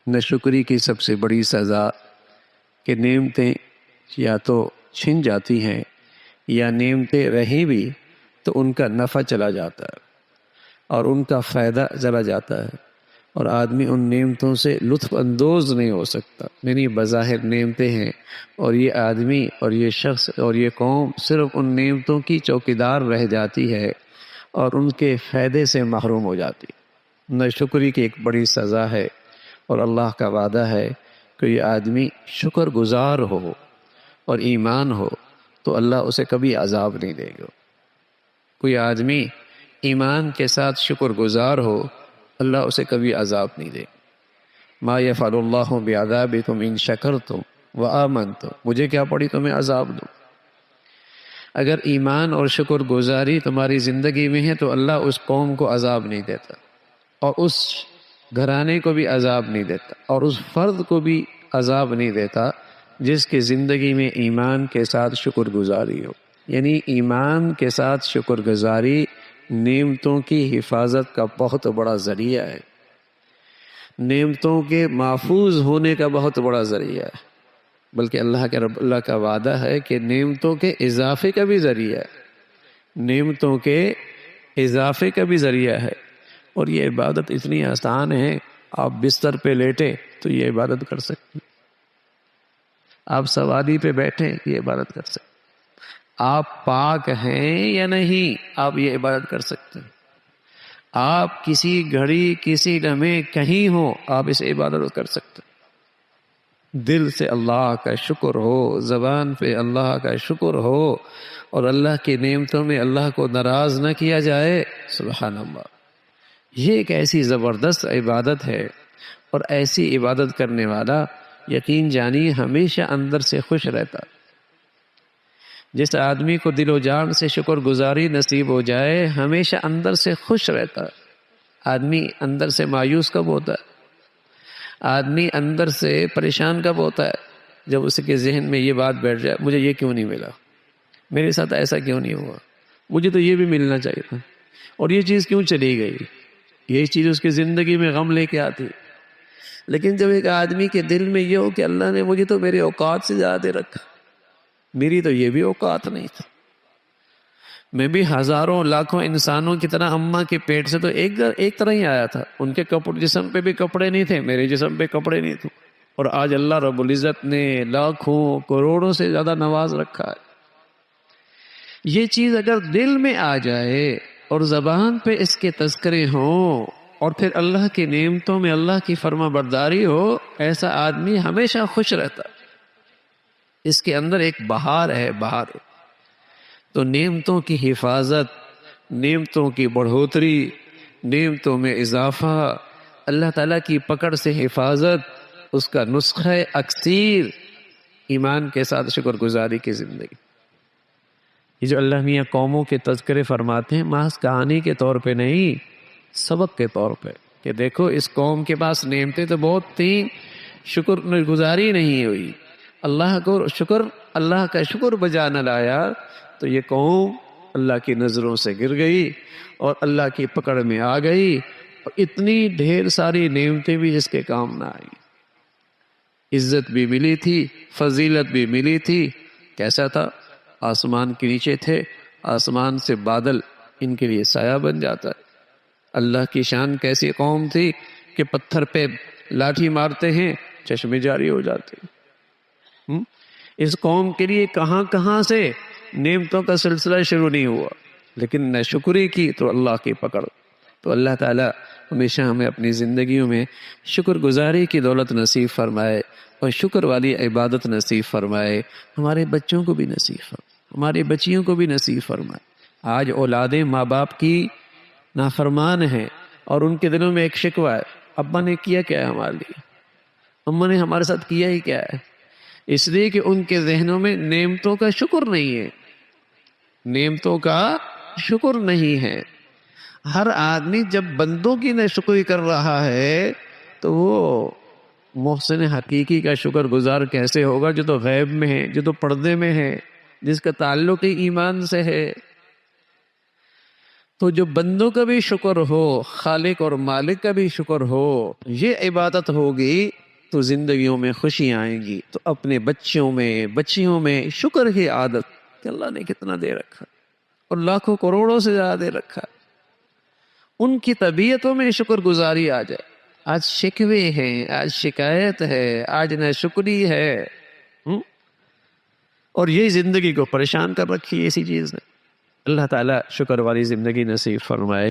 ناشکری کی سب سے بڑی سزا کہ نعمتیں یا تو چھن جاتی ہیں یا نعمتیں رہیں بھی تو ان کا نفع چلا جاتا ہے اور ان کا فائدہ چلا جاتا ہے، اور آدمی ان نعمتوں سے لطف اندوز نہیں ہو سکتا۔ یعنی بظاہر نعمتیں ہیں اور یہ آدمی اور یہ شخص اور یہ قوم صرف ان نعمتوں کی چوکیدار رہ جاتی ہے اور ان کے فائدے سے محروم ہو جاتی۔ ناشکری کی ایک بڑی سزا ہے، اور اللہ کا وعدہ ہے کہ یہ آدمی شکر گزار ہو اور ایمان ہو تو اللہ اسے کبھی عذاب نہیں دے گا۔ کوئی آدمی ایمان کے ساتھ شکر گزار ہو، اللہ اسے کبھی عذاب نہیں دے گا۔ ما یفعل اللہ بعذابکم ان شکرتم وآمنتم، مجھے کیا پڑی تمہیں عذاب دوں۔ اگر ایمان اور شکر گزاری تمہاری زندگی میں ہے تو اللہ اس قوم کو عذاب نہیں دیتا، اور اس گھرانے کو بھی عذاب نہیں دیتا، اور اس فرد کو بھی عذاب نہیں دیتا جس کی زندگی میں ایمان کے ساتھ شکر گزاری ہو۔ یعنی ایمان کے ساتھ شکر گزاری نعمتوں کی حفاظت کا بہت بڑا ذریعہ ہے، نعمتوں کے محفوظ ہونے کا بہت بڑا ذریعہ ہے، بلکہ اللہ کا وعدہ ہے کہ نعمتوں کے اضافے کا بھی ذریعہ ہے، نعمتوں کے اضافے کا بھی ذریعہ ہے۔ اور یہ عبادت اتنی آسان ہے، آپ بستر پہ لیٹے تو یہ عبادت کر سکتے ہیں، آپ سواری پہ بیٹھیں یہ عبادت کر سکتے ہیں، آپ پاک ہیں یا نہیں آپ یہ عبادت کر سکتے ہیں، آپ کسی گھڑی کسی لمحے کہیں ہو آپ اس عبادت کر سکتے ہیں۔ دل سے اللہ کا شکر ہو، زبان پہ اللہ کا شکر ہو، اور اللہ کی نعمتوں میں اللہ کو ناراض نہ کیا جائے، سبحان اللہ۔ یہ ایک ایسی زبردست عبادت ہے، اور ایسی عبادت کرنے والا یقین جانی ہمیشہ اندر سے خوش رہتا۔ جس آدمی کو دل و جان سے شکر گزاری نصیب ہو جائے ہمیشہ اندر سے خوش رہتا۔ آدمی اندر سے مایوس کب ہوتا ہے؟ آدمی اندر سے پریشان کب ہوتا ہے؟ جب اس کے ذہن میں یہ بات بیٹھ جائے، مجھے یہ کیوں نہیں ملا، میرے ساتھ ایسا کیوں نہیں ہوا، مجھے تو یہ بھی ملنا چاہیے تھا، اور یہ چیز کیوں چلی گئی۔ یہ چیز اس کی زندگی میں غم لے کے آتی۔ لیکن جب ایک آدمی کے دل میں یہ ہو کہ اللہ نے مجھے تو میرے اوقات سے زیادہ رکھا، میری تو یہ بھی اوقات نہیں تھی، میں بھی ہزاروں لاکھوں انسانوں کی طرح اماں کے پیٹ سے تو ایک طرح ہی آیا تھا، ان کے جسم پہ بھی کپڑے نہیں تھے، میرے جسم پہ کپڑے نہیں تھے، اور آج اللہ رب العزت نے لاکھوں کروڑوں سے زیادہ نواز رکھا ہے۔ یہ چیز اگر دل میں آ جائے اور زبان پہ اس کے تذکرے ہوں، اور پھر اللہ کی نعمتوں میں اللہ کی فرما برداری ہو، ایسا آدمی ہمیشہ خوش رہتا۔ اس کے اندر ایک بہار ہے، بہار۔ تو نعمتوں کی حفاظت، نعمتوں کی بڑھوتری، نعمتوں میں اضافہ، اللہ تعالیٰ کی پکڑ سے حفاظت، اس کا نسخہ اکثیر ایمان کے ساتھ شکر گزاری کی زندگی۔ یہ جو اللہ میاں قوموں کے تذکرے فرماتے ہیں محض کہانی کے طور پہ نہیں، سبق کے طور پہ، کہ دیکھو اس قوم کے پاس نعمتیں تو بہت تھیں، شکر گزاری نہیں ہوئی، اللہ کا شکر بجا نہ لایا، تو یہ قوم اللہ کی نظروں سے گر گئی اور اللہ کی پکڑ میں آ گئی، اور اتنی ڈھیر ساری نعمتیں بھی اس کے کام نہ آئی۔ عزت بھی ملی تھی، فضیلت بھی ملی تھی، کیسا تھا؟ آسمان کے نیچے تھے، آسمان سے بادل ان کے لیے سایہ بن جاتا ہے۔ اللہ کی شان کیسی قوم تھی کہ پتھر پہ لاٹھی مارتے ہیں چشمے جاری ہو جاتے ہیں۔ اس قوم کے لیے کہاں کہاں سے نعمتوں کا سلسلہ شروع نہیں ہوا، لیکن نہ شکری کی تو اللہ کی پکڑ۔ تو اللہ تعالیٰ ہمیشہ ہمیں اپنی زندگیوں میں شکر گزاری کی دولت نصیب فرمائے، اور شکر والی عبادت نصیب فرمائے، ہمارے بچوں کو بھی نصیب فرمائے، ہماری بچیوں کو بھی نصیب فرمائے۔ آج اولادیں ماں باپ کی نافرمان ہیں، اور ان کے دلوں میں ایک شکوہ ہے، ابا نے کیا کیا ہے ہمارے لیے، اماں نے ہمارے ساتھ کیا ہی کیا ہے۔ اس لیے کہ ان کے ذہنوں میں نعمتوں کا شکر نہیں ہے، نعمتوں کا شکر نہیں ہے۔ ہر آدمی جب بندوں کی ناشکری کر رہا ہے تو وہ محسن حقیقی کا شکر گزار کیسے ہوگا، جو تو غیب میں ہے، جو تو پردے میں ہے، جس کا تعلق ہی ایمان سے ہے۔ تو جو بندوں کا بھی شکر ہو، خالق اور مالک کا بھی شکر ہو، یہ عبادت ہوگی تو زندگیوں میں خوشی آئیں گی۔ تو اپنے بچوں میں بچیوں میں شکر کی عادت کہ اللہ نے کتنا دے رکھا اور لاکھوں کروڑوں سے زیادہ دے رکھا، ان کی طبیعتوں میں شکر گزاری آ جائے۔ آج شکوے ہیں، آج شکایت ہے، آج ناشکری ہے، اور یہی زندگی کو پریشان کر رکھی ہے اسی چیز نے۔ اللہ تعالیٰ شکر والی زندگی نصیب فرمائے۔